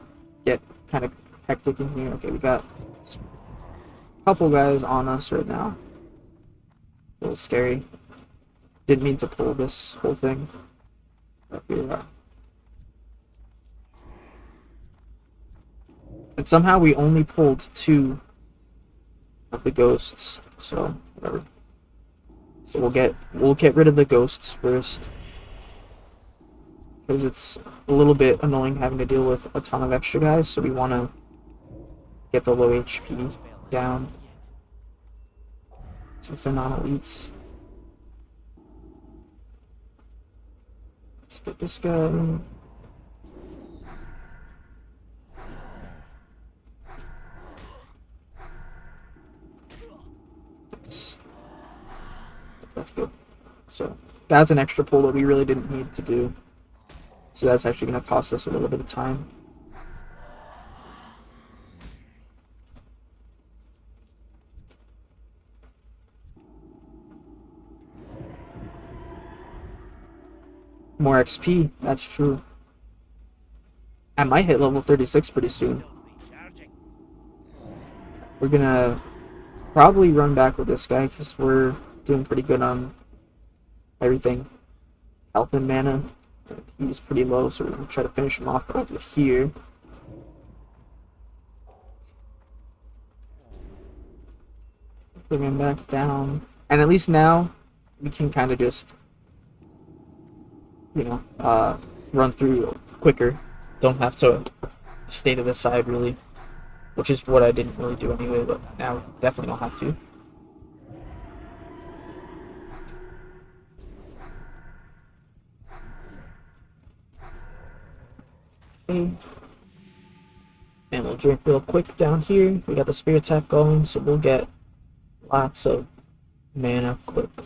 get kind of hectic in here. Okay, we got a couple guys on us right now. A little scary. Didn't mean to pull this whole thing. But here we are. And somehow we only pulled 2 of the ghosts, so whatever. So we'll get rid of the ghosts first, because it's a little bit annoying having to deal with a ton of extra guys. So we want to get the low HP down, since they're non-elites. Let's get this guy. That's good. So that's an extra pull that we really didn't need to do. So that's actually going to cost us a little bit of time. More XP, that's true. I might hit level 36 pretty soon. We're gonna probably run back with this guy because we're doing pretty good on everything. Health and mana. He's pretty low, so we're gonna try to finish him off over here. Bring him back down. And at least now, we can kind of just, you know, run through quicker. Don't have to stay to this side, really. Which is what I didn't really do anyway, but now definitely don't have to. Okay. And we'll drink real quick down here. We got the spear attack going, so we'll get lots of mana quickly.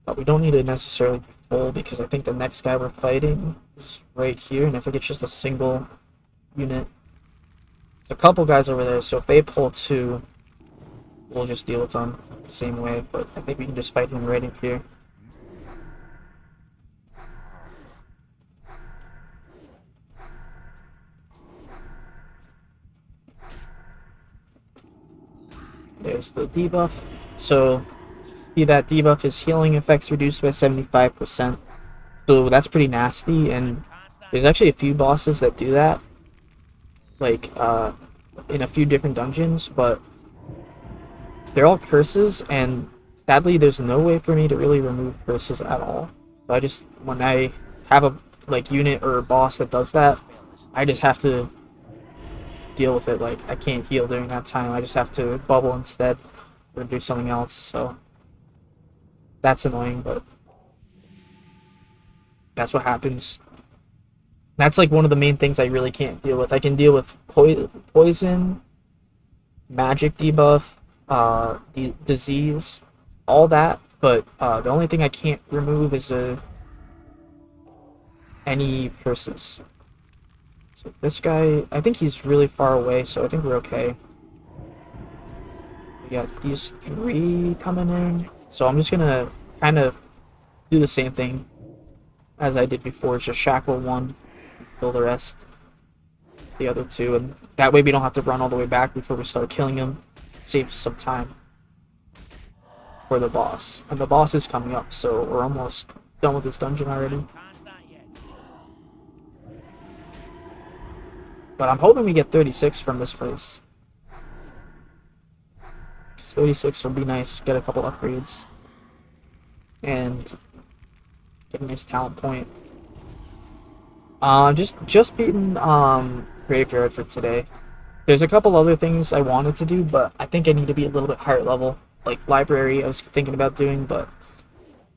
But we don't need to necessarily be full, because I think the next guy we're fighting is right here, and I think it's just a single unit. There's a couple guys over there, so if they pull 2, we'll just deal with them the same way, but I think we can just fight him right in here. There's the debuff. So, see that debuff, his healing effects reduced by 75%. So that's pretty nasty, and there's actually a few bosses that do that. Like, in a few different dungeons, but they're all curses, and sadly there's no way for me to really remove curses at all. So when I have a, unit or a boss that does that, I just have to deal with it. Like, I can't heal during that time. I just have to bubble instead or do something else. So that's annoying, but that's what happens. That's like one of the main things I really can't deal with. I can deal with poison, magic debuff, disease, all that, but the only thing I can't remove is any curses. So this guy, I think he's really far away, so I think we're okay. We got these 3 coming in, so I'm just gonna kind of do the same thing as I did before, just shackle 1, kill the rest, the other 2, and that way we don't have to run all the way back before we start killing him. Saves some time for the boss. And the boss is coming up, so we're almost done with this dungeon already. But I'm hoping we get 36 from this place. 'Cause 36 will be nice, get a couple upgrades. And get a nice talent point. Just beaten Graveyard for today. There's a couple other things I wanted to do, but I think I need to be a little bit higher level. Like Library, I was thinking about doing, but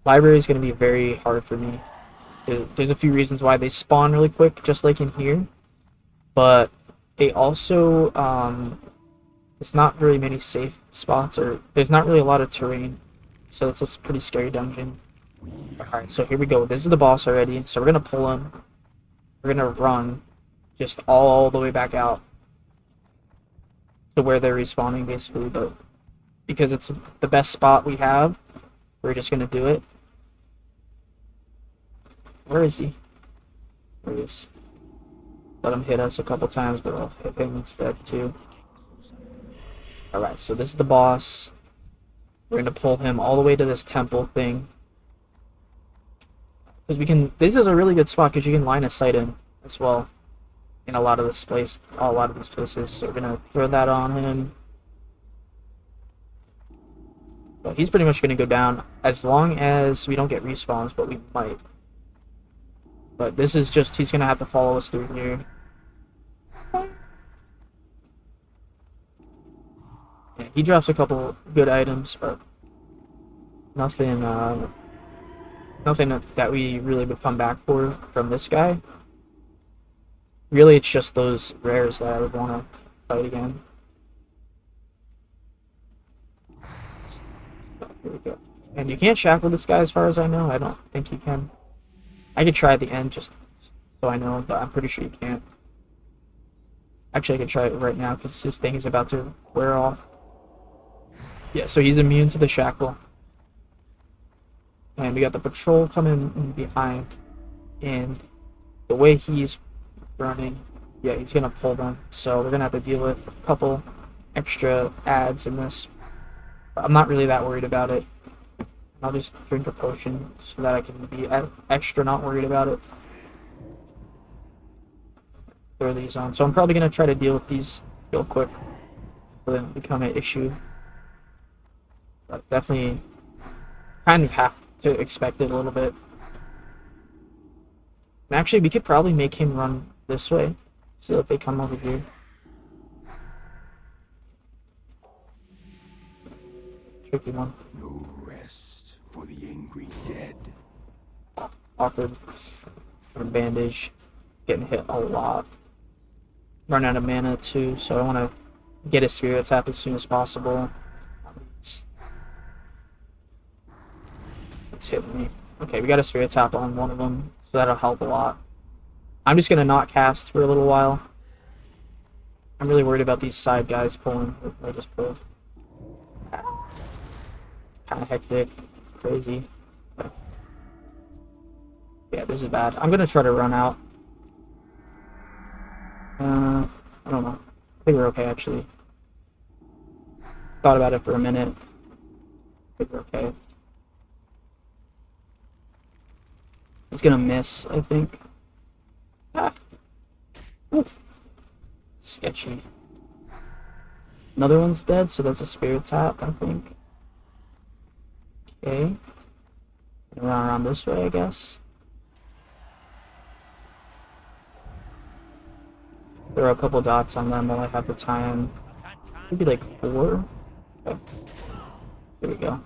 Library is going to be very hard for me. There's a few reasons why. They spawn really quick, just like in here, but they also there's not very many safe spots, or there's not really a lot of terrain, so it's a pretty scary dungeon. Alright, so here we go. This is the boss already, so we're going to pull him. We're going to run just all the way back out to where they're respawning, basically, but because it's the best spot we have, we're just going to do it. Where is he? There he is. Let him hit us a couple times, but I'll hit him instead, too. Alright, so this is the boss. We're going to pull him all the way to this temple thing. Because we can, this is a really good spot because you can line of sight him as well in a lot of these places. So we're gonna throw that on him. But he's pretty much gonna go down as long as we don't get respawns, but we might. But this is just, he's gonna have to follow us through here. Yeah, he drops a couple good items, but nothing that we really would come back for from this guy. Really, it's just those rares that I would want to fight again. So, here we go. And you can't shackle this guy as far as I know. I don't think you can. I could try at the end just so I know, but I'm pretty sure you can't. Actually, I could try it right now because his thing is about to wear off. Yeah, so he's immune to the shackle. And we got the patrol coming in behind, and the way he's running, yeah, he's gonna pull them. So we're gonna have to deal with a couple extra ads in this. But I'm not really that worried about it. I'll just drink a potion so that I can be extra not worried about it. Throw these on. So I'm probably gonna try to deal with these real quick so they don't become an issue. But definitely kind of have to expect it a little bit. Actually, we could probably make him run this way so that they come over here. Tricky one.
No rest for the angry dead.
Awkward. Bandage. Getting hit a lot. Run out of mana too, so I want to get a spirit tap as soon as possible. It's hitting me. Okay, we got a spirit tap on one of them, so that'll help a lot. I'm just gonna not cast for a little while. I'm really worried about these side guys pulling what I just pulled. Kind of hectic, crazy. But yeah, this is bad. I'm gonna try to run out. I don't know. I think we're okay actually. Thought about it for a minute. I think we're okay. He's gonna miss, I think. Ah. Oof. Sketchy. Another one's dead, so that's a spirit tap, I think. Okay. Around this way, I guess. throw a couple dots on them while I have the time. Maybe like 4. Okay. There we go.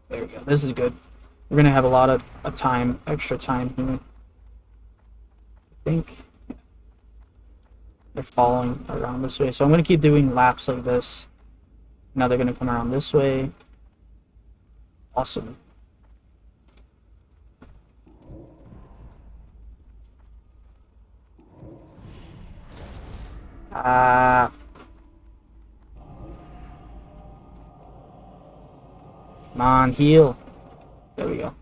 There we go. This is good. We're gonna have a lot of time, extra time here. I think they're following around this way, so I'm gonna keep doing laps like this. Now they're gonna come around this way. Awesome. Come on, heal. There we go.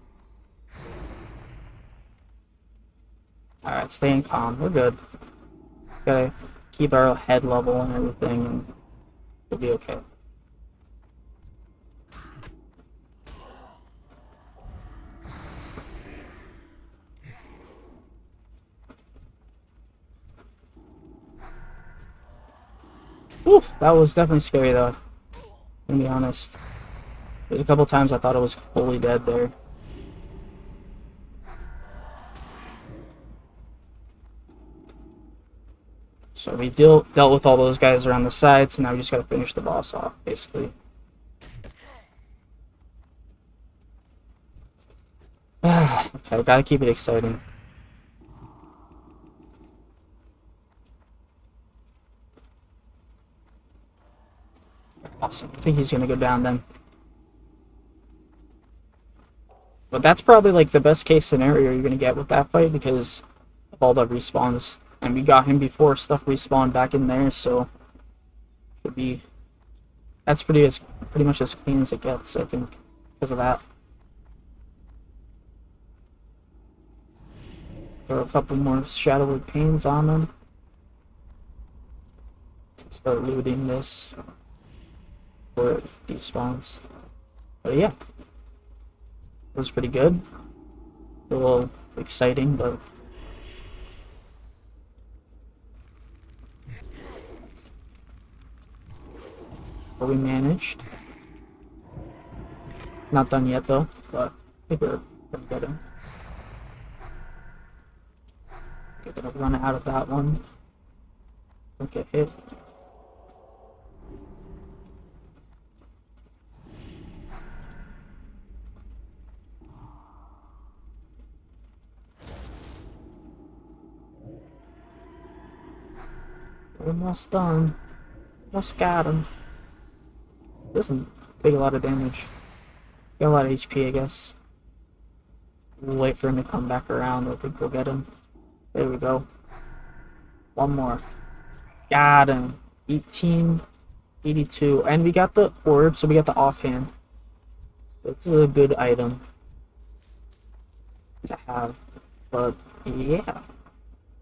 Alright, staying calm. We're good. Gotta keep our head level and everything, and we'll be okay. Oof, that was definitely scary though. To be honest. There's a couple times I thought I was fully dead there. So we dealt with all those guys around the side, so now we just gotta finish the boss off, basically. Okay, gotta keep it exciting. Awesome. I think he's gonna go down then. But that's probably like the best case scenario you're gonna get with that fight because of all the respawns. And we got him before stuff respawned back in there, so should be that's pretty much as clean as it gets, I think, because of that. Throw a couple more Shadow of Pains on him. Start looting this before it despawns. But yeah. It was pretty good. A little exciting, but we managed. Not done yet though, but I think we're gonna get him. We're gonna run out of that one. Don't get hit. Almost done. Almost got him. Doesn't take a lot of damage. Got a lot of HP, I guess. We'll wait for him to come back around. I think we'll get him. There we go. One more. Got him. 1882. And we got the orb, so we got the offhand. It's a good item to have. But yeah.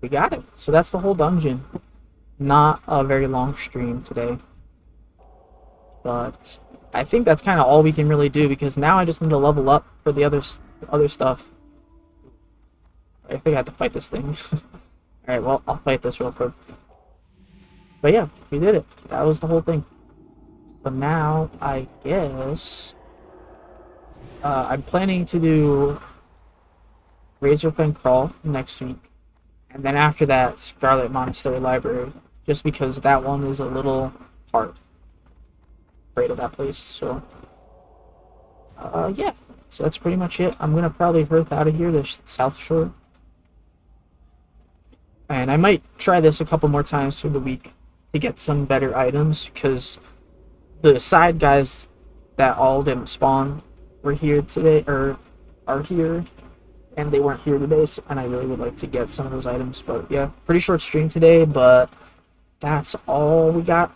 We got it. So that's the whole dungeon. Not a very long stream today. But I think that's kind of all we can really do because now I just need to level up for the other stuff. I think I have to fight this thing. Alright, well, I'll fight this real quick. But yeah, we did it. That was the whole thing. But now, I guess I'm planning to do Razorfen Crawl next week. And then after that, Scarlet Monastery Library. Just because that one is a little hard. Afraid of that place, so yeah, so that's pretty much it. I'm gonna probably hearth out of here, the South Shore, and I might try this a couple more times through the week to get some better items because the side guys that all didn't spawn were here today, or are here, and they weren't here today, and I really would like to get some of those items. But yeah, pretty short stream today, but that's all we got